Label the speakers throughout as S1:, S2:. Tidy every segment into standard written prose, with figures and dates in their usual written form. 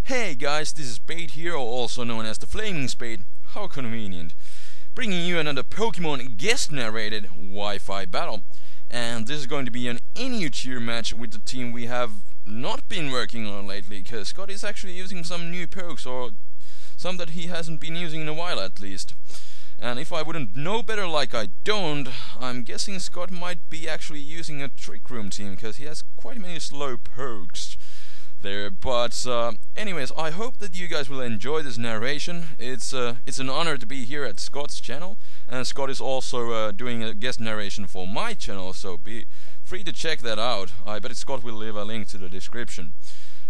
S1: Hey guys, this is Spade here, or also known as TheFlamingSpade. How convenient. Bringing you another Pokemon Guest Narrated Wi-Fi battle. And this is going to be an NU tier match with the team we have not been working on lately, because Scott is actually using some new pokes, or some that he hasn't been using in a while at least. And if I wouldn't know better like I don't, I'm guessing Scott might be actually using a Trick Room team, because he has quite many slow pokes there. But anyways, I hope that you guys will enjoy this narration. It's an honor to be here at Scott's channel, and Scott is also doing a guest narration for my channel, so be free to check that out. I bet Scott will leave a link to the description.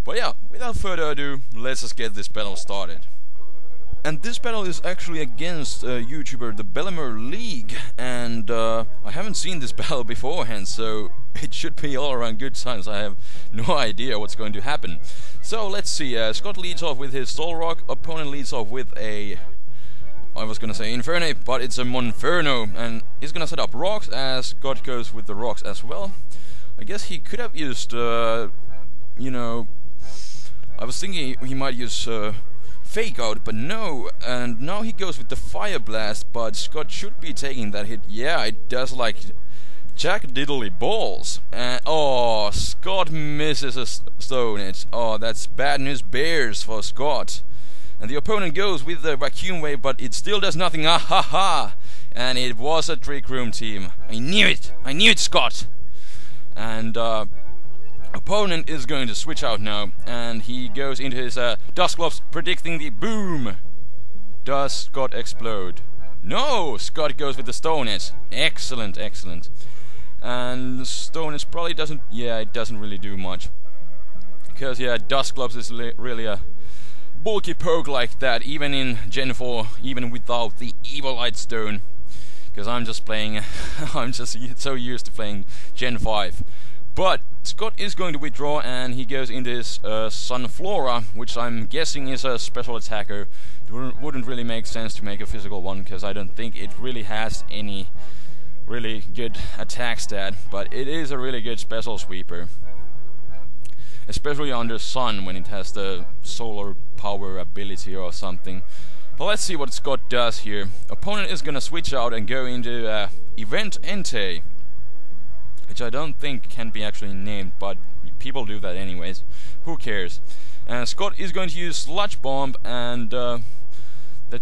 S1: But yeah, without further ado, let's just get this battle started. And this battle is actually against YouTuber TheBelleMerLeague, and I haven't seen this battle beforehand, so it should be all around good times. I have no idea what's going to happen. So let's see, Scott leads off with his Solrock, opponent leads off with a, I was gonna say Infernape, but it's a Monferno, and he's gonna set up rocks, as Scott goes with the rocks as well. I guess he could have used, you know, I was thinking he might use Fake Out, but no, and now he goes with the Fire Blast, but Scott should be taking that hit. Yeah, it does like Jack Diddly Balls. And oh, Scott misses a Stone Edge. Oh, that's bad news bears for Scott. And the opponent goes with the Vacuum Wave, but it still does nothing. Ah ha ha! And it was a Trick Room team. I knew it! I knew it, Scott! And opponent is going to switch out now, and he goes into his Dusclops, predicting the boom. Does Scott explode? No! Scott goes with the Stone Edge. Excellent, excellent. And Stone Edge probably doesn't, yeah, it doesn't really do much. Because, yeah, Dusclops is really a bulky poke like that, even in Gen 4, even without the Evilite Stone. Because I'm just playing, I'm just so used to playing Gen 5. But Scott is going to withdraw, and he goes into his Sunflora, which I'm guessing is a special attacker. It wouldn't really make sense to make a physical one, because I don't think it really has any really good attack stat, but it is a really good special sweeper. Especially under Sun, when it has the solar power ability or something. But let's see what Scott does here. Opponent is gonna switch out and go into Event Entei, which I don't think can be actually named, but people do that anyways. Who cares? And Scott is going to use Sludge Bomb, and that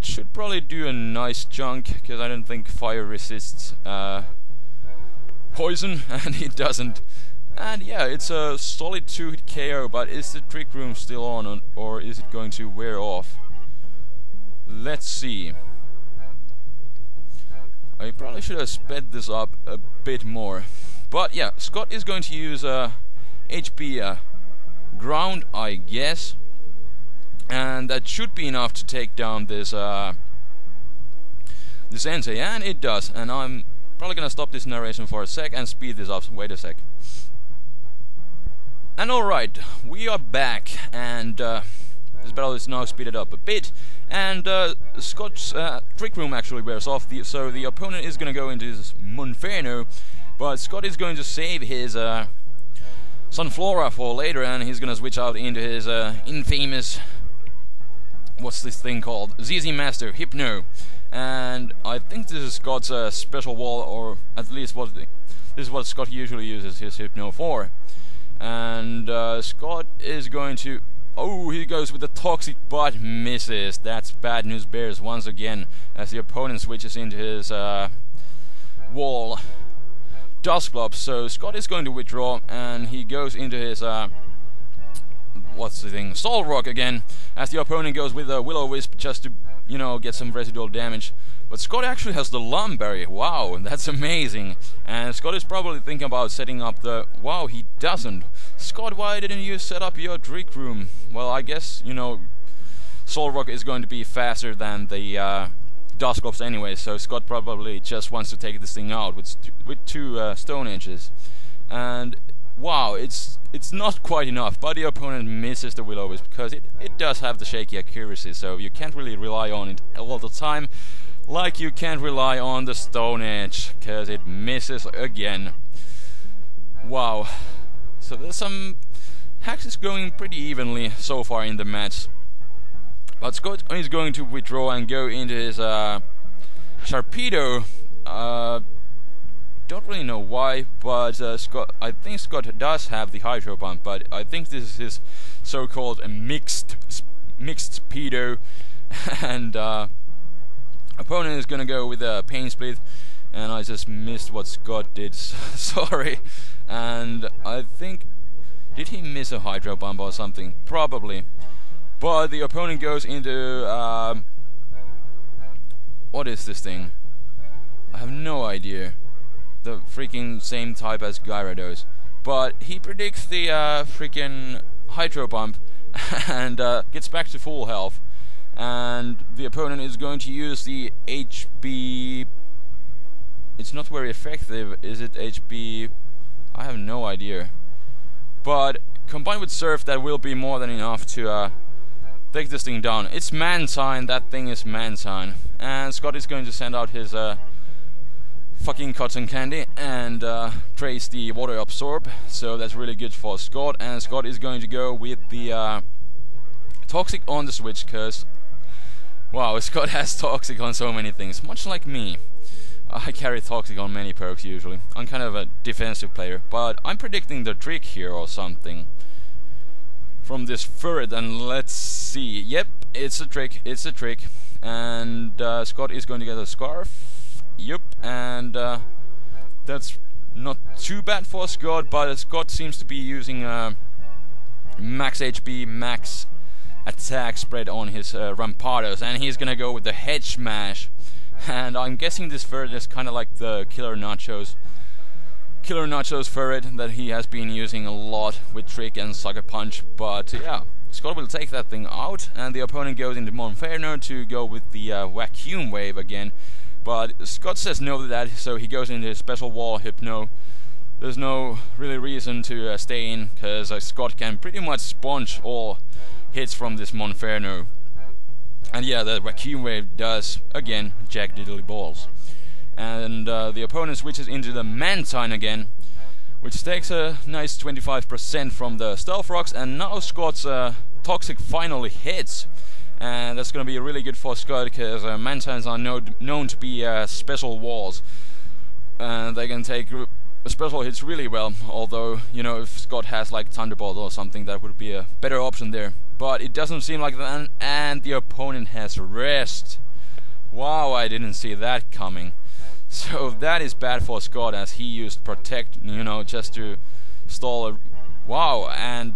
S1: should probably do a nice chunk, because I don't think fire resists poison, and it doesn't. And yeah, it's a solid 2-hit KO, but is the Trick Room still on, or is it going to wear off? Let's see. I probably should have sped this up a bit more. But yeah, Scott is going to use HP Ground, I guess, and that should be enough to take down this this Entei, and it does. And I'm probably gonna stop this narration for a sec and speed this up. Wait a sec. And alright, we are back, and this battle is now speeded up a bit, and Scott's Trick Room actually wears off, so the opponent is gonna go into his Monferno. But Scott is going to save his Sunflora for later, and he's gonna switch out into his infamous, what's this thing called? ZZ Master Hypno. And I think this is Scott's special wall, or at least this is what Scott usually uses his Hypno for. And Scott is going to, oh, he goes with the Toxic, but misses. That's bad news bears once again, as the opponent switches into his wall Dusclops. So Scott is going to withdraw, and he goes into his what's the thing, Solrock again, as the opponent goes with a Will-O-Wisp just to, you know, get some residual damage. But Scott actually has the Lumberry. Wow, that's amazing. And Scott is probably thinking about setting up the, wow, he doesn't. Scott, why didn't you set up your Trick Room? Well, I guess, you know, Solrock is going to be faster than the Dusclops anyway, so Scott probably just wants to take this thing out with two Stone Edges. And wow, it's not quite enough, but the opponent misses the Will-O-Wisp, because it does have the shaky accuracy, so you can't really rely on it all the time, like you can't rely on the Stone Edge, because it misses again. Wow. So there's some Hacks is going pretty evenly so far in the match. But Scott is going to withdraw and go into his Sharpedo. Don't really know why, but I think Scott does have the Hydro Pump, but I think this is his so-called mixed speedo, and opponent is gonna go with a Pain Split, and I just missed what Scott did. Sorry, and I think, did he miss a Hydro Pump or something? Probably. But the opponent goes into what is this thing? I have no idea. The freaking same type as Gyarados, but he predicts the freaking Hydro Pump and gets back to full health, and the opponent is going to use the HB. It's not very effective, is it? HB, I have no idea, but combined with Surf, that will be more than enough to take this thing down. It's Mantine, that thing is Mantine, and Scott is going to send out his fucking cotton candy and trace the water absorb, so that's really good for Scott. And Scott is going to go with the toxic on the switch, cause wow, Scott has toxic on so many things, much like me. I carry toxic on many perks usually. I'm kind of a defensive player, but I'm predicting the trick here or something from this Furret, and let's see. Yep, it's a trick, and Scott is going to get a Scarf. Yup, and that's not too bad for Scott, but Scott seems to be using max HP, max attack spread on his Rampardos, and he's gonna go with the Head Smash. And I'm guessing this Ferret is kinda like the Killer Nachos Ferret that he has been using a lot with Trick and Sucker Punch, but yeah. Scott will take that thing out, and the opponent goes into Monferno to go with the Vacuum Wave again. But Scott says no to that, so he goes into his special wall Hypno. There's no really reason to stay in, because Scott can pretty much sponge all hits from this Monferno. And yeah, the Vacuum Wave does, again, jack diddly balls. And the opponent switches into the Mantine again, which takes a nice 25% from the Stealth Rocks, and now Scott's Toxic finally hits. And that's going to be really good for Scott, because Mantines are known to be special walls, and they can take special hits really well. Although, you know, if Scott has like Thunderbolt or something, that would be a better option there. But it doesn't seem like that, and the opponent has Rest. Wow, I didn't see that coming. So that is bad for Scott, as he used Protect, you know, just to stall a... Wow, and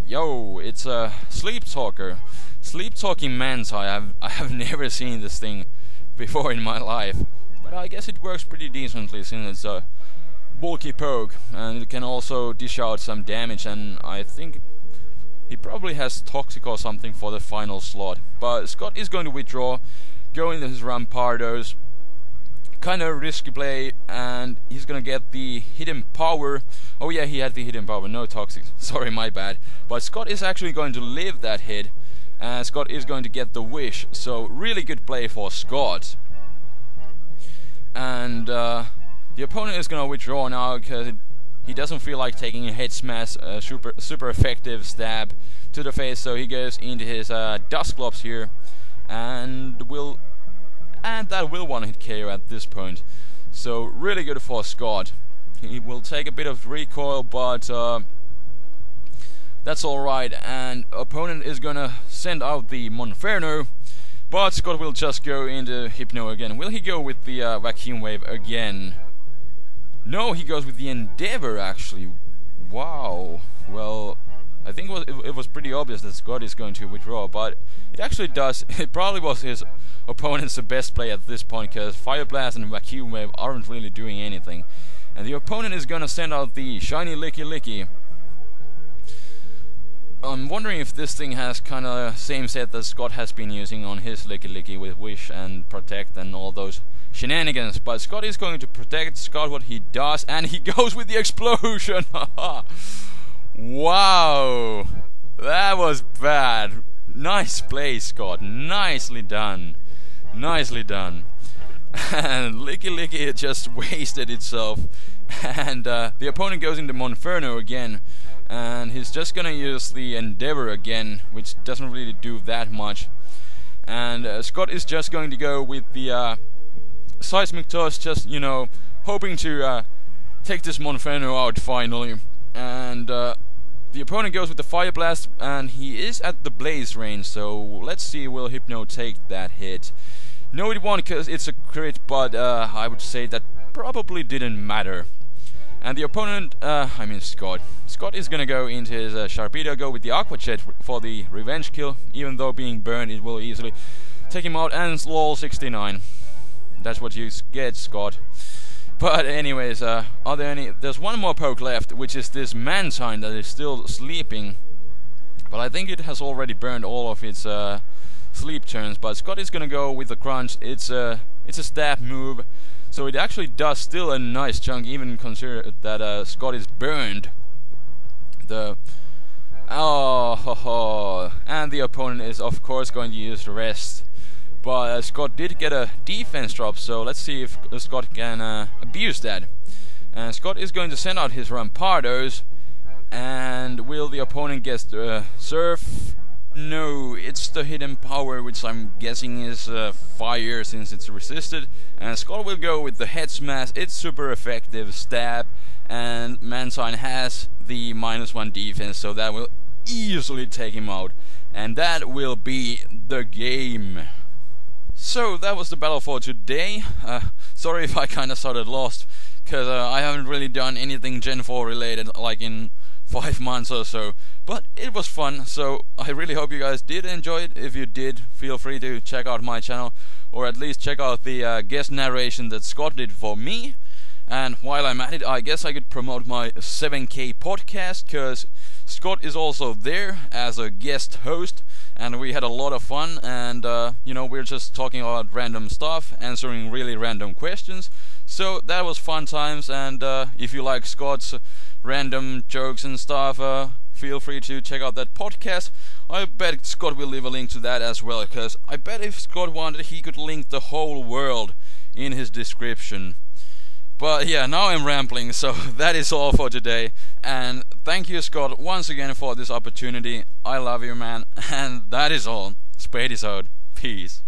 S1: yo, it's a Sleep Talker. Sleep Talking Mantine. I have never seen this thing before in my life, but I guess it works pretty decently since it's a bulky poke, and it can also dish out some damage, and I think he probably has Toxic or something for the final slot. But Scott is going to withdraw, go into his Rampardos, kind of risky play, and he's gonna get the Hidden Power. Oh yeah, he had the Hidden Power, no Toxic, sorry, my bad. But Scott is actually going to live that hit, and Scott is going to get the Wish, so really good play for Scott. And the opponent is going to withdraw now, because he doesn't feel like taking a Head Smash, super effective stab to the face, so he goes into his Dusclops here, and that will one-hit KO at this point. So really good for Scott. He will take a bit of recoil, but that's alright, and opponent is gonna send out the Monferno, but Scott will just go into Hypno again. Will he go with the Vacuum Wave again? No, he goes with the Endeavor actually. Wow. Well, I think it was pretty obvious that Scott is going to withdraw, but it actually does. It probably was his opponent's best play at this point, because Fire Blast and Vacuum Wave aren't really doing anything. And the opponent is gonna send out the Shiny Licky Licky. I'm wondering if this thing has kind of same set that Scott has been using on his Licky Licky with Wish and Protect and all those shenanigans. But Scott is going to protect Scott what he does, and he goes with the Explosion. Wow, that was bad. Nice play, Scott. Nicely done. Nicely done. And Licky Licky just wasted itself. And the opponent goes into Monferno again. and he's just gonna use the Endeavor again, which doesn't really do that much. And Scott is just going to go with the Seismic Toss, just, you know, hoping to take this Monferno out finally. And the opponent goes with the Fire Blast, and he is at the Blaze range, so let's see, will Hypno take that hit? No, it won't, because it's a crit, but I would say that probably didn't matter. And the opponent, I mean Scott is gonna go into his Sharpedo, go with the Aqua Jet for the revenge kill. Even though being burned, it will easily take him out, and lol 69. That's what you get, Scott. But anyways, there's one more poke left, which is this Mantine that is still sleeping. But I think it has already burned all of its sleep turns. But Scott is gonna go with the Crunch. It's a stab move, so it actually does still a nice chunk, even consider that Scott is burned. And the opponent is of course going to use the rest. But Scott did get a defense drop, so let's see if Scott can abuse that. And Scott is going to send out his Rampardos. And will the opponent get Surf? No, it's the hidden power, which I'm guessing is fire, since it's resisted. And Scott will go with the Head Smash. It's super effective stab, and Mantine has the -1 defense, so that will easily take him out. And that will be the game. So that was the battle for today. Sorry if I kinda started lost, because I haven't really done anything Gen 4 related like in 5 months or so. But it was fun, so I really hope you guys did enjoy it. If you did, feel free to check out my channel, or at least check out the guest narration that Scott did for me. And while I'm at it, I guess I could promote my 7K podcast, because Scott is also there as a guest host, and we had a lot of fun. And you know, we're just talking about random stuff, answering really random questions, so that was fun times. And if you like Scott's random jokes and stuff, feel free to check out that podcast. I bet Scott will leave a link to that as well, because I bet if Scott wanted, he could link the whole world in his description. But yeah, now I'm rambling, so that is all for today. And thank you, Scott, once again for this opportunity. I love you, man. And that is all. Spade is out. Peace.